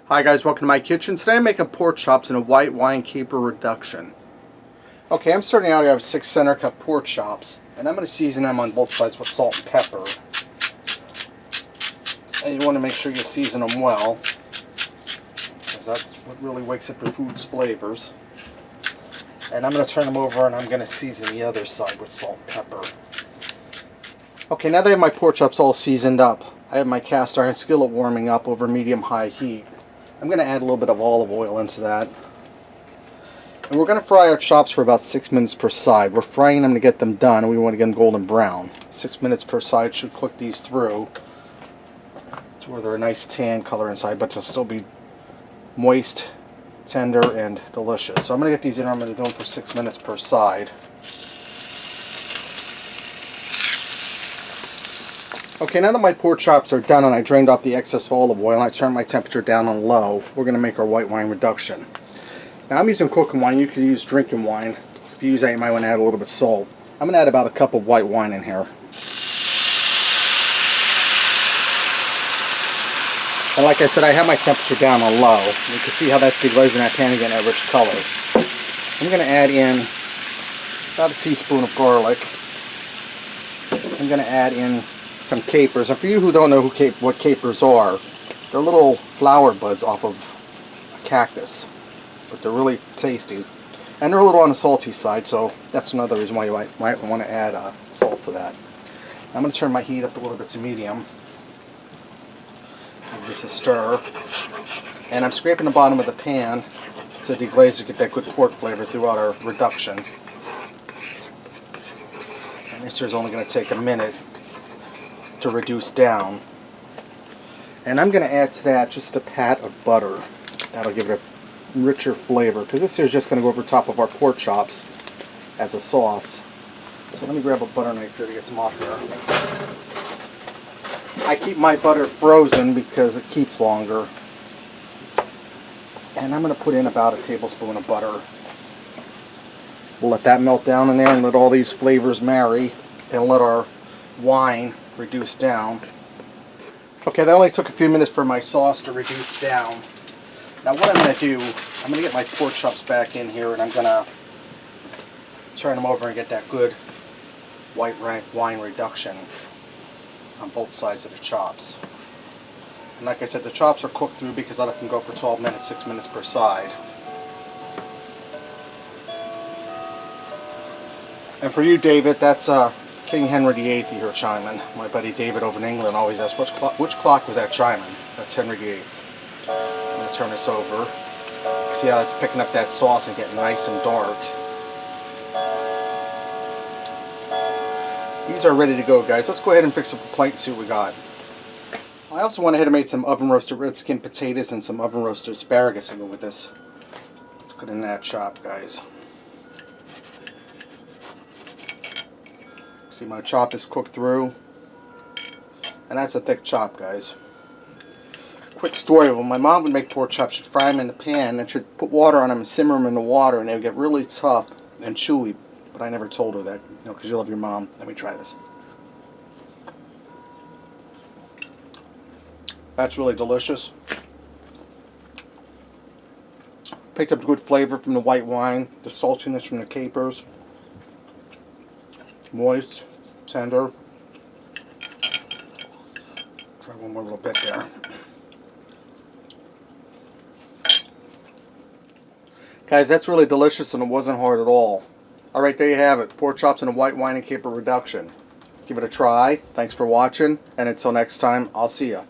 Hi guys, welcome to my kitchen. Today I'm making pork chops in a white wine caper reduction. Okay, I'm starting out here. I have 6 center cut pork chops, and I'm going to season them on both sides with salt and pepper. And you want to make sure you season them well, because that's what really wakes up your food's flavors. And I'm going to turn them over and I'm going to season the other side with salt and pepper. Okay, now that I have my pork chops all seasoned up, I have my cast iron skillet warming up over medium-high heat. I'm going to add a little bit of olive oil into that. And we're going to fry our chops for about 6 minutes per side. We're frying them to get them done, and we want to get them golden brown. 6 minutes per side should cook these through to where they're a nice tan color inside, but to still be moist, tender, and delicious. So I'm going to get these in. I'm going to do them for 6 minutes per side. Okay, now that my pork chops are done and I drained off the excess olive oil and I turned my temperature down on low, we're going to make our white wine reduction. Now I'm using cooking wine. You could use drinking wine. If you use that, you might want to add a little bit of salt. I'm going to add about a cup of white wine in here. And like I said, I have my temperature down on low. You can see how that's deglazing that pan and getting that rich color. I'm going to add in about a teaspoon of garlic. I'm going to add in some capers, and for you who don't know what capers are, they're little flower buds off of a cactus, but they're really tasty, and they're a little on the salty side, so that's another reason why you might want to add salt to that. I'm going to turn my heat up a little bit to medium, give this a stir, and I'm scraping the bottom of the pan to deglaze to get that good pork flavor throughout our reduction. And this is only going to take a minute to reduce down, and I'm going to add to that just a pat of butter. That'll give it a richer flavor, because this here is just going to go over top of our pork chops as a sauce. So let me grab a butter knife here to get some off there. I keep my butter frozen because it keeps longer, and I'm going to put in about a tablespoon of butter. We'll let that melt down in there and let all these flavors marry, and let our wine reduce down. Okay, that only took a few minutes for my sauce to reduce down. Now what I'm going to do, I'm going to get my pork chops back in here, and I'm going to turn them over and get that good white wine reduction on both sides of the chops. And like I said, the chops are cooked through because I let them go for 12 minutes, 6 minutes per side. And for you, David, that's King Henry VIII you hear chiming. My buddy David over in England always asks, which clock was that chiming? That's Henry VIII. I'm going to turn this over. See how it's picking up that sauce and getting nice and dark. These are ready to go, guys. Let's go ahead and fix up the plate and see what we got. I also went ahead and made some oven roasted red skin potatoes and some oven roasted asparagus to go with this. Let's put in that chop, guys. See, my chop is cooked through, and that's a thick chop, guys. Quick story: when my mom would make pork chops, she'd fry them in the pan, and she'd put water on them and simmer them in the water, and they would get really tough and chewy. But I never told her that, because you love your mom. Let me try this. That's really delicious. Picked up good flavor from the white wine, the saltiness from the capers. Moist, tender. Try one more little bit there. Guys, that's really delicious, and it wasn't hard at all. Alright, there you have it. Pork chops in a white wine and caper reduction. Give it a try. Thanks for watching, and until next time, I'll see ya.